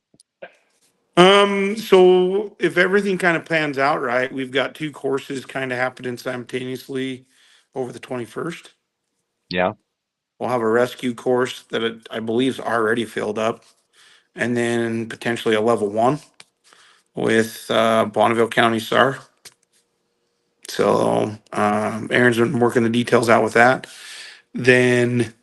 So if everything kind of pans out right, we've got two courses kind of happening simultaneously over the 21st. Yeah, We'll have a rescue course that I believe is already filled up, and then potentially a level one with Bonneville County SAR. So Aaron's been working the details out with that. Then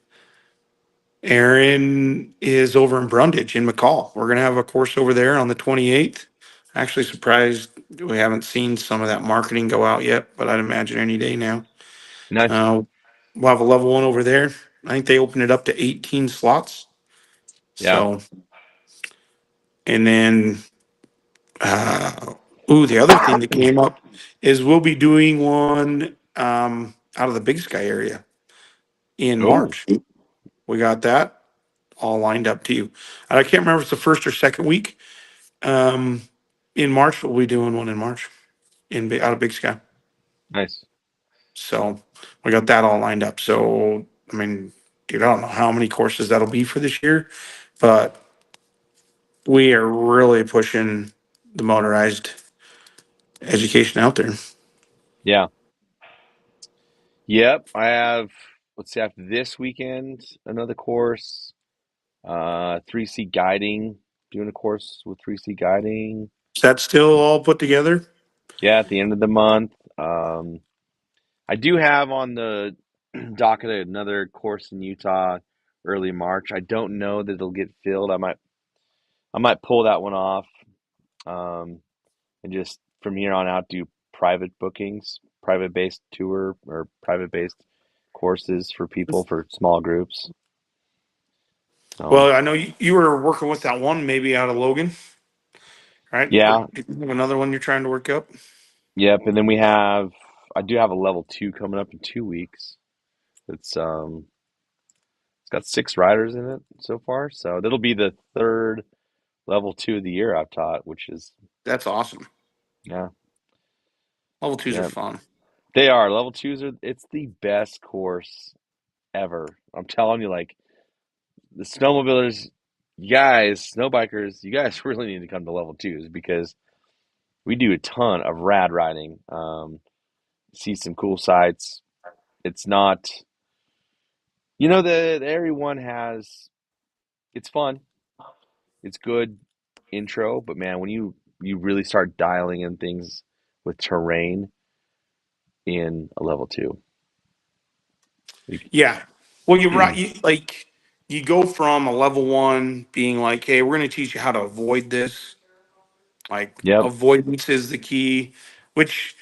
Aaron is over in Brundage in McCall. We're gonna have a course over there on the 28th. Actually surprised we haven't seen some of that marketing go out yet, but I'd imagine any day now. nice. Uh, we'll have a level one over there. I think they opened it up to 18 slots. Yeah. So, and then, uh, the other thing that came up is we'll be doing one out of the Big Sky area in Oh, March. We got that. all lined up too. I can't remember if it's the first or second week. Um, in March, we'll be doing one in March out of Big Sky. Nice. So we got that all lined up. So I mean, dude, I don't know how many courses that'll be for this year, but we are really pushing the motorized education out there. Yeah. Yep. I have, let's see, after this weekend, another course, 3C guiding, doing a course with 3C guiding. Is that still all put together? Yeah, at the end of the month. I do have on the docket another course in Utah early March. I don't know that it'll get filled. I might pull that one off, and just from here on out do private bookings, private based tour or private based courses for people for small groups. So Well, I know you were working with that one, maybe out of Logan, right? yeah, Do you have another one you're trying to work up? yep. And then I do have a level two coming up in 2 weeks. It's got 6 riders in it so far, so that'll be the third level two of the year I've taught, which is That's awesome. yeah, Level twos are yeah. fun. They are level twos are it's the best course ever. I'm telling you, like the snowmobilers, you guys, snow bikers, you guys really need to come to level twos because we do a ton of rad riding. See some cool sights. It's not, the area one has. It's fun. It's good intro, but man, when you really start dialing in things with terrain in a level two, you, Yeah. Well, you're right. You go from a level one being like, hey, we're going to teach you how to avoid this. Like yep. avoidance is the key, which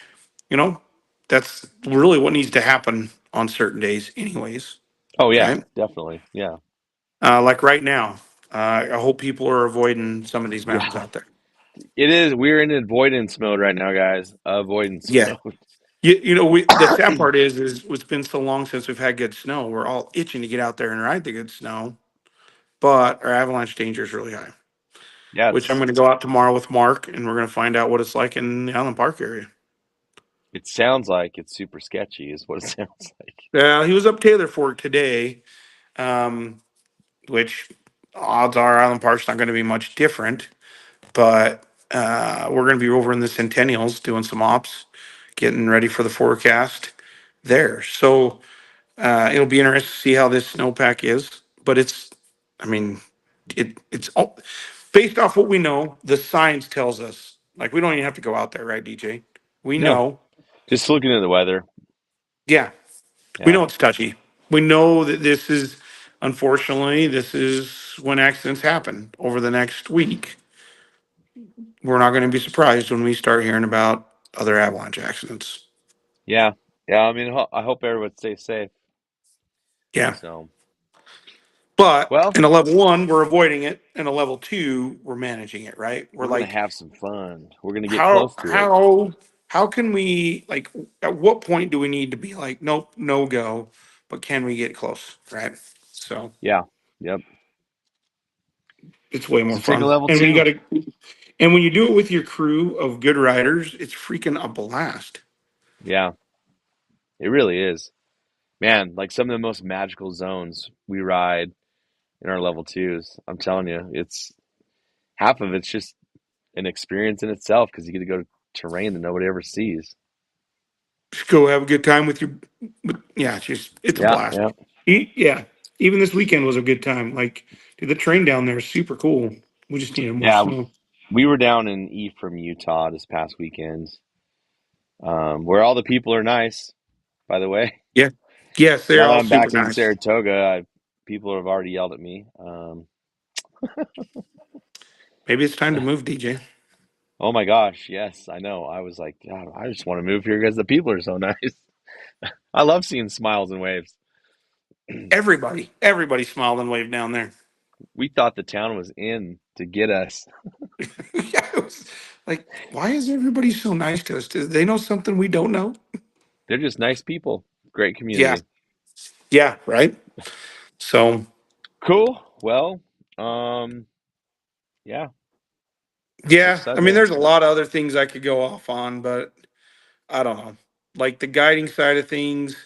you know that's really what needs to happen on certain days, anyways. Oh yeah, Right? definitely. Yeah, Like right now, I hope people are avoiding some of these mountains yeah. out there. It is. We're in avoidance mode right now, guys. Avoidance Yeah. mode. The sad part is it's been so long since we've had good snow. We're all itching to get out there and ride the good snow, but our avalanche danger is really high. Yeah, Which I'm going to go out tomorrow with Mark, and we're going to find out what it's like in the Island Park area. it sounds like it's super sketchy, is what it sounds like. He was up Taylor Fork today, um, which odds are Island Park's not going to be much different, but we're going to be over in the Centennials doing some ops, getting ready for the forecast there. So it'll be interesting to see how this snowpack is. But I mean, it's all based off what we know. The science tells us, like we don't even have to go out there, right, DJ? We No, know, just looking at the weather. yeah, we Yeah, know it's touchy. We know that unfortunately, this is when accidents happen over the next week. We're not going to be surprised when we start hearing about other avalanche accidents. yeah, yeah. I mean, I hope everyone stays safe. Yeah. So, But well, in a level one, we're avoiding it. In a level two, we're managing it, right? We're we're gonna like, have some fun. We're gonna get how close to it. how how can we like at what point do we need to be like, nope, no go, but can we get close, right? So Yeah, yep. it's way more So take a fun. level And when you got two. to and when you do it with your crew of good riders, it's freaking a blast. Yeah, it really is, man. Like some of the most magical zones we ride in our level twos. I'm telling you, it's half of it's just an experience in itself because you get to go to terrain that nobody ever sees. Just go have a good time yeah, it's a Yeah, blast. yeah, Yeah. Even this weekend was a good time. Like, dude, the train down there is super cool. We just needed more yeah. snow. We were down in Ephraim, Utah this past weekend, where all the people are nice, by the way. Yeah. Yes, they're Now that all I'm super back in nice. Saratoga, people have already yelled at me. Maybe it's time to move, DJ. Oh my gosh, yes, I know. I was like, God, I just want to move here because the people are so nice. I love seeing smiles and waves. Everybody smiled and waved down there. We thought the town was in to get us. Yeah, it was like, why is everybody so nice to us? Do they know something we don't know? They're just nice people. Great Yeah. community. Yeah, right. So Cool. Well, um, yeah, I've Yeah, I said mean, there. there's a lot of other things I could go off on, but I don't know. Like the guiding side of things,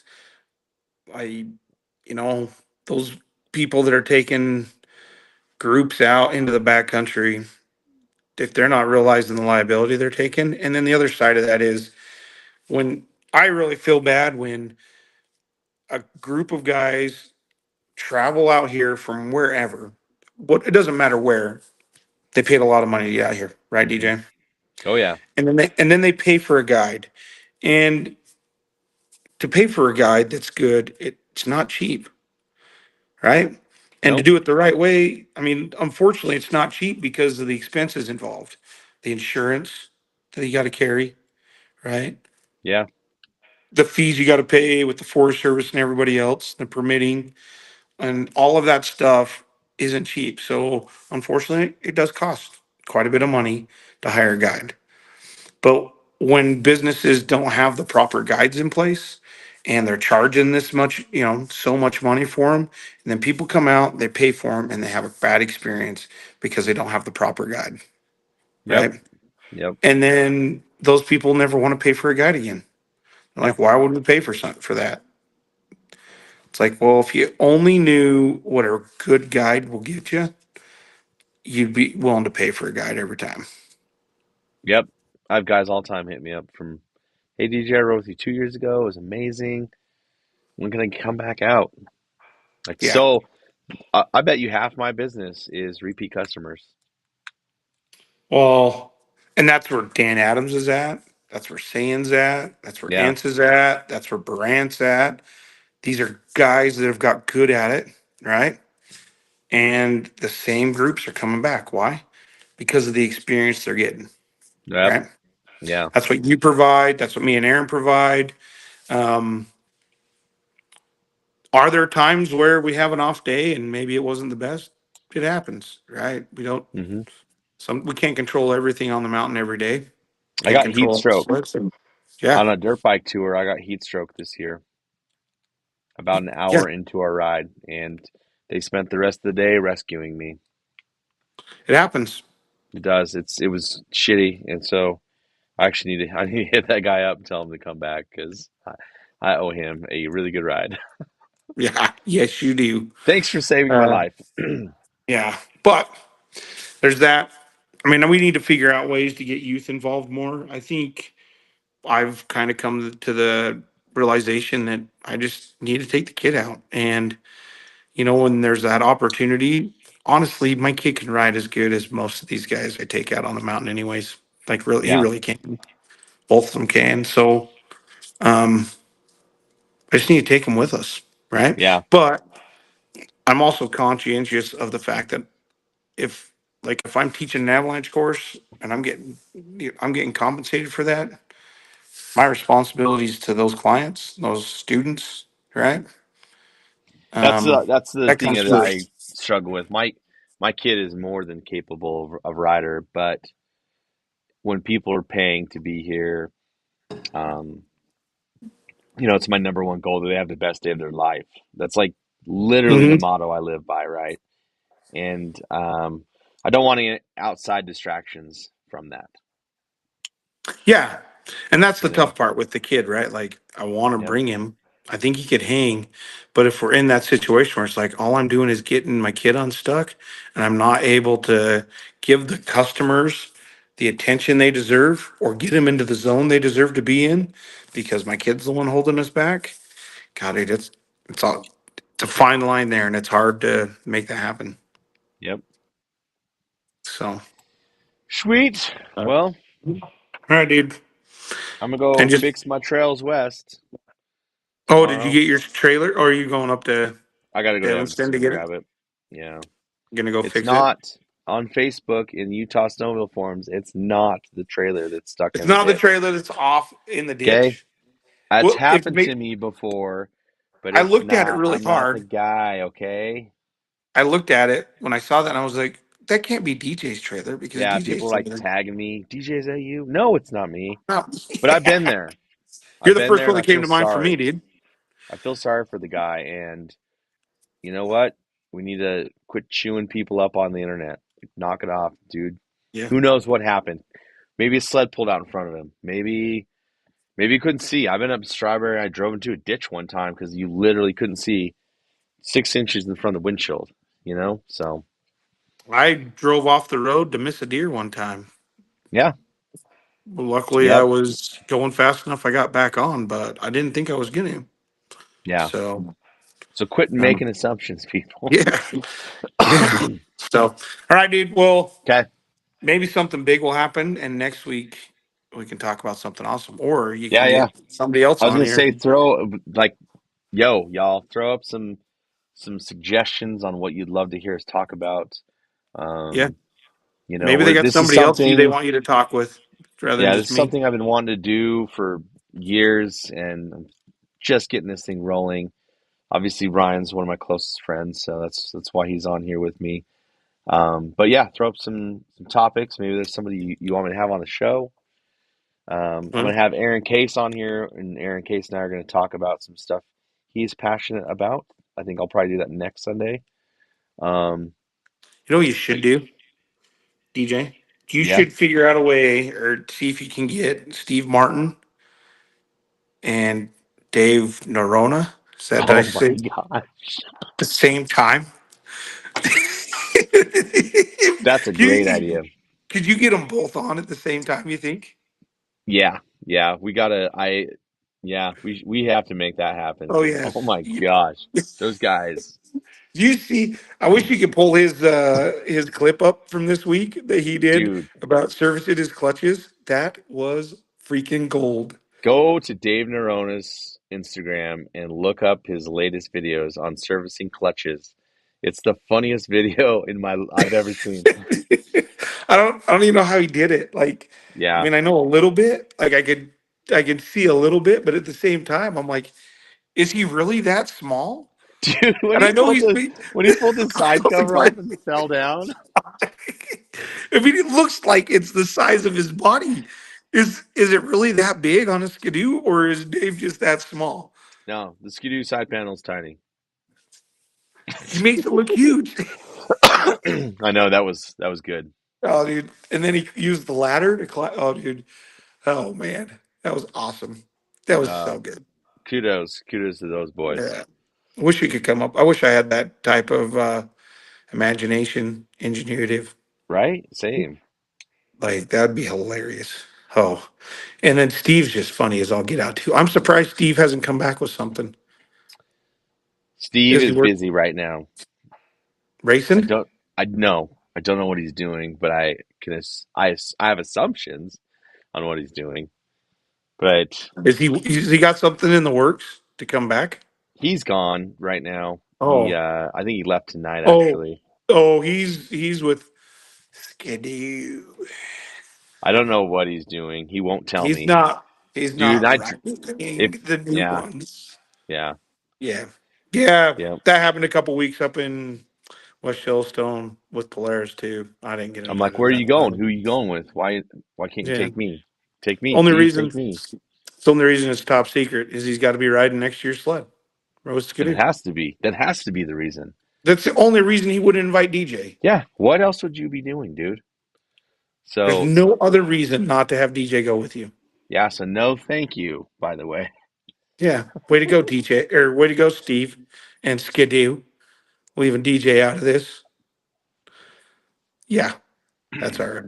I, you know, those people that are taking groups out into the backcountry, if they're not realizing the liability they're taking. And then the other side of that is when I really feel bad when a group of guys travel out here from wherever, what it doesn't matter where, they paid a lot of money to get out here, right, Hmm. DJ? Oh yeah. And then they pay for a guide. And to pay for a guide that's good, it's not cheap, right? And to Nope. do it the right way, I mean, unfortunately, it's not cheap because of the expenses involved, the insurance that you got to carry, right? Yeah. The fees you got to pay with the Forest Service and everybody else, the permitting, and all of that stuff isn't cheap. So, unfortunately, it does cost quite a bit of money to hire a guide. But when businesses don't have the proper guides in place and they're charging this much, so much money for them, and then people come out, they pay for them, and they have a bad experience because they don't have the proper guide, Yep. right? Yep. And then those people never want to pay for a guide again. They're Yep. like, why would we pay for that? It's like, well, if you only knew what a good guide will get you, you'd be willing to pay for a guide every time. Yep. I have guys all the time hit me up from, hey DJ, I rode with you 2 years ago. It was amazing. When can I come back out? Like Yeah. so, I bet you half my business is repeat customers. Well, and that's where Dan Adams is at. That's where Sands at. That's where Yeah. Ince is at. That's where Brant's at. These are guys that have got good at it, right? And the same groups are coming back. Why? Because of the experience they're getting, Yep. right? Yeah. That's what you provide. That's what me and Aaron provide. Um, are there times where we have an off day and maybe it wasn't the best? It happens, right? We don't. Hmm. We can't control everything on the mountain every day. I Can't got heat control. stroke Yeah, on a dirt bike tour. I got heat stroke this year, about an yeah, hour into our ride, and they spent the rest of the day rescuing me. it happens. It does. It was shitty, and so I need to hit that guy up and tell him to come back because I owe him a really good ride. Yeah, yes, you do. Thanks for saving my Uh, life. yeah, but there's that. I mean, we need to figure out ways to get youth involved more. I think I've kind of come to the realization that I just need to take the kid out. And, when there's that opportunity, honestly, my kid can ride as good as most of these guys I take out on the mountain, anyways. Like, really, he Yeah, really can. Both of them can. So, um, I just need to take them with us, right? yeah, But I'm also conscientious of the fact that if if I'm teaching an avalanche course and I'm getting compensated for that, my responsibilities to those clients, those students, right? Um, that's the that thing comes that I first. struggle with. My kid is more than capable of rider, but when people are paying to be here, um, it's my number one goal that they have the best day of their life. That's like literally the Hmm. motto I live by, right? And I don't want any outside distractions from that. Yeah, and that's the You know? tough part with the kid, right? Like I want to Yep. bring him. I think he could hang, but if we're in that situation where it's like all I'm doing is getting my kid unstuck, and I'm not able to give the customers the attention they deserve or get them into the zone they deserve to be in, because my kid's the one holding us back. God, it's a fine line there, and it's hard to make that happen. Yep. So, Sweet. all Well, right, dude, I'm gonna and go just fix my trails west oh, did you tomorrow. get your trailer, or are you going up to I gotta go to Evanston to Evanston and get it? grab it. Yeah. Gonna go It's fix it. not on Facebook in Utah Snowmobile forums. It's not the trailer that's stuck It's in the not the ditch. trailer that's off in the Okay? ditch. That's Well, happened to me before, but I it's looked at it not, really I'm not the hard. guy, okay? I looked at it when I saw that, and I was like, that can't be DJ's trailer because Yeah, people DJ's are like trailer. tagging me. DJ, is that you? No, it's not me. No, But I've been there. you're I've the been first there one and that I came feel to mind for me, sorry. dude. I feel sorry for the guy. And you know what? We need to quit chewing people up on the internet. Knock it off, dude. Yeah. Who knows what happened? Maybe a sled pulled out in front of him. Maybe he couldn't see. I've been up Strawberry. I drove into a ditch one time because you literally couldn't see 6 inches in front of the windshield. So I drove off the road to miss a deer one time. yeah, Luckily, I yep, was going fast enough. I got back on, but I didn't think I was getting him. yeah. So, So quit um, making assumptions, people. yeah, yeah. So, all right, dude. Well, Okay. maybe something big will happen, and next week we can talk about something awesome, or you Yeah, can yeah. get somebody else I was on gonna here. say throw like, yo, y'all, throw up some suggestions on what you'd love to hear us talk about. Yeah, Um, maybe they where got this is somebody else they something. want you to talk with rather than Yeah, this just is me. something I've been wanting to do for years, and I'm just getting this thing rolling. Obviously, Ryan's one of my closest friends, so that's why he's on here with me. But yeah, throw up some topics. Maybe there's somebody you want me to have on the show. I'm Huh? gonna have Aaron Case on here, and Aaron Case and I are gonna talk about some stuff he's passionate about. I think I'll probably do that next Sunday. Um, You know what you should but do, DJ? You yeah. should figure out a way or see if you can get Steve Martin and Dave Norona. Is that did I Oh my say at God, the same time? that's a great you, idea. could you get them both on at the same time? You think? Yeah, yeah, we gotta. Yeah, we have to make that happen Oh because yeah. oh my You, gosh, those guys, you see, I wish you could pull his clip up from this week that he did dude. about servicing his clutches. That was freaking gold. Go to Dave Nerona's Instagram and look up his latest videos on servicing clutches. It's the funniest video I've ever seen. I don't even know how he did it. Like, I Yeah, mean, I know a little bit. Like I could see a little bit, but at the same time, I'm like, is he really that small? dude, And I know he's when he pulled his side cover like, off and fell down. I mean, it looks like it's the size of his body. Is it really that big on a skidoo, or is Dave just that small? No, the Skidoo side panel's tiny. He makes it look huge. I know that was good. Oh, dude! And then he used the ladder to climb. Oh, dude! Oh man, that was awesome. That was Uh, so good. kudos to those boys. Yeah. I wish we could come up. I wish I had that type of imagination, ingenuitive. Right? Same. Like that'd be hilarious. Oh, and then Steve's just funny as all get out too. I'm surprised Steve hasn't come back with something. Steve Is he is work busy right now. I racing? don't I know. I don't know what he's doing, but I have assumptions on what he's doing. But Is he got something in the works to come back? he's gone right now. Oh, I think he left tonight oh, actually. oh, he's with Skidoo. I don't know what he's doing. He won't tell He's me. not he's Dude, not if writing the new yeah, ones. yeah, Yeah. Yeah. yeah. That happened a couple weeks up in West Yellowstone with Polaris too. I didn't get I'm like, invited to where are that you going? one. Who are you going with? Why can't you Yeah. take me? Take me, Only Steve, reason take me. the only reason it's top secret is he's got to be riding next year's sled. Rose That Skidoo. has to be. That has to be the reason. That's the only reason he wouldn't invite DJ. Yeah. What else would you be doing, dude? There's So, no other reason not to have DJ go with you. yeah, so no thank you, by the way. Yeah. Way to go, DJ. Or way to go, Steve and Skidoo. Leaving DJ out of this. Yeah. That's all right.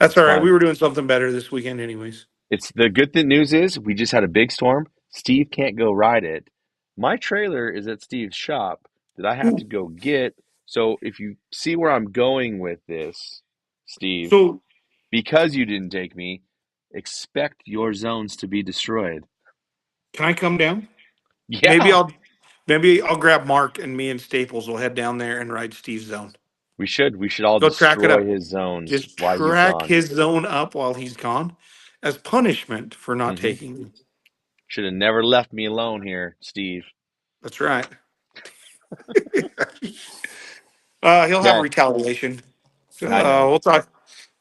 That's It's all right. We fine. were doing something better this weekend, anyways. It's the good thing news is we just had a big storm. Steve can't go ride it. My trailer is at Steve's shop that I have to Ooh. go get. So if you see where I'm going with this, Steve, So because you didn't take me, expect your zones to be destroyed. can I come down? Maybe Yeah, I'll maybe I'll grab Mark and me and Staples will head down there and ride Steve's zone. we should. We should all Go track it destroy up. his zones Just while he's track gone. his zone up while he's gone as punishment for not Hmm. taking you. Should have never left me alone here, Steve. That's right. He'll have Okay, retaliation. I know. We'll talk.